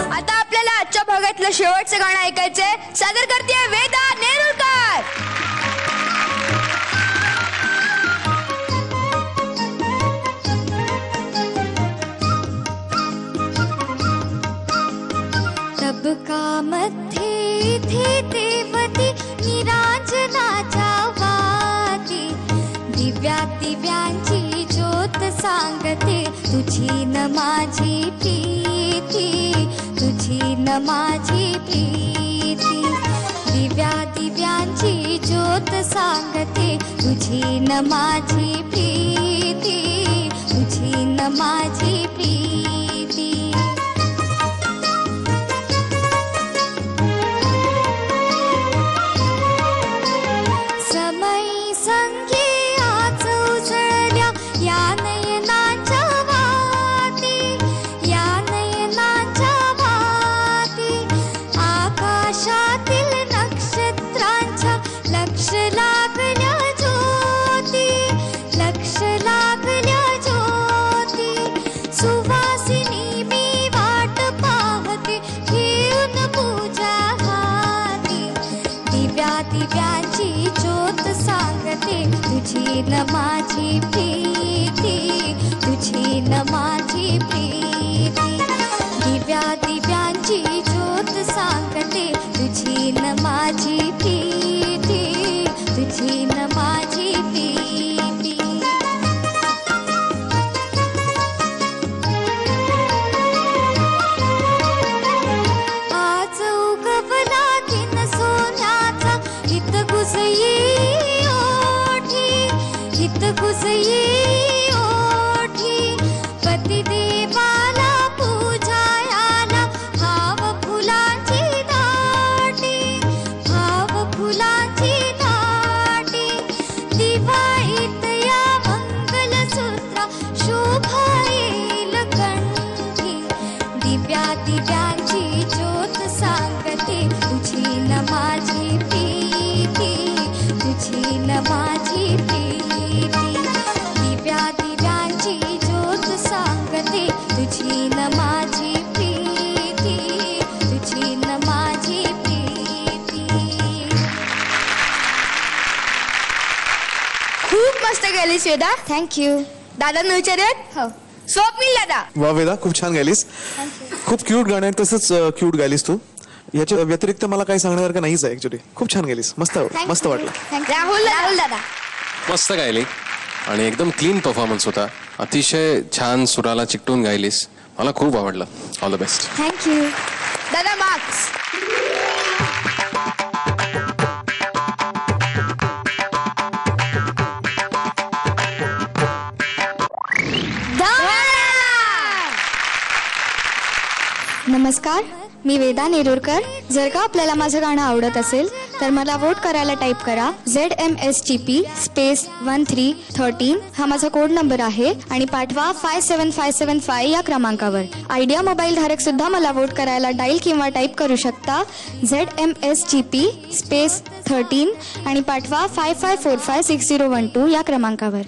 आता आपल्याला आजच्या भागातलं शेवटचं गाणं ऐकायचंय. सादर करते वेदा नेरुरकर. तब का मध्ये थे देवती निरांजनाच्या वाती, दिव्या दिव्यांची ज्योत सांगते तुझी न माझी प्रीती, तुझी न माझी प्रीती. दिव्या दिव्यांची ज्योत सांगते तुझी न माझी प्रीती, तुझी न माझी प्रीती. समयी संगी आज उजळल्या या नयनाच्या वाती, या नयनाच्या वाती. आकाशातील नक्षत्रांच्या लक्ष लागल्या ज्योती, लक्ष लागल्या ज्योती. सुवासिनी मी वाट पाहते घेऊन पूजा हाती, दिव्या दिव्यांची ज्योत सांगते तुझी न माझी प्रीती, तुझी न माझी प्रीती. दिव्या दिव्यांची ज्योत सांगते तुझी न माझी प्रीती, तुझी न माझी प्रीती. आज उगवला दिन सोन्याचा, हित गुजई ओठी, हित गुजई ओठी. पती देवाला पूजायाला भाव फुलांची दाटी, भाव फुलांची दाटी. दिवाळीत या मंगलसूत्रा शोभा येईल कंठी, दिव्या दिव्यांची ज्योत सांगते तुझी न माझी प्रीती, तुझी न माझी प्रीती. दिव्या दिव्यांची ज्योत सांगते तुझी न माझी प्रीती, तुझी न माझी प्रीती. खूप मस्त गायलीस वेदा. थँक्यू. दादांना विचारूयात. हो. स्वप्नील दादा. वा वेदा, खूप छान गायलीस. खूप क्यूट गाणं आहे, तसंच क्यूट गायलीस तू. याच्या व्यतिरिक्त मला काही सांगण्यासारखं नाहीच आहे ऍक्च्युली. खूप छान गायलीस, मस्त मस्त वाटलं. राहुल दादा. मस्त गायली आणि एकदम क्लीन परफॉर्मन्स होता. अतिशय छान सुराला चिकटून गायलीस. मला खूप आवडलं. All the best. थँक्यू. दादा मार्क्स. नमस्कार, मी वेदा नेरुरकर. जर का आपल्याला माझं गाणं आवडत असेल तर मला वोट करायला टाईप करा ZMSTP स्पेस 1313 हा माझा कोड नंबर आहे आणि पाठवा 57575 या क्रमांकावर. आयडिया मोबाईल धारक सुद्धा मला वोट करायला डायल किंवा टाईप करू शकता ZMSTP स्पेस 13 आणि पाठवा 55456012 या क्रमांकावर.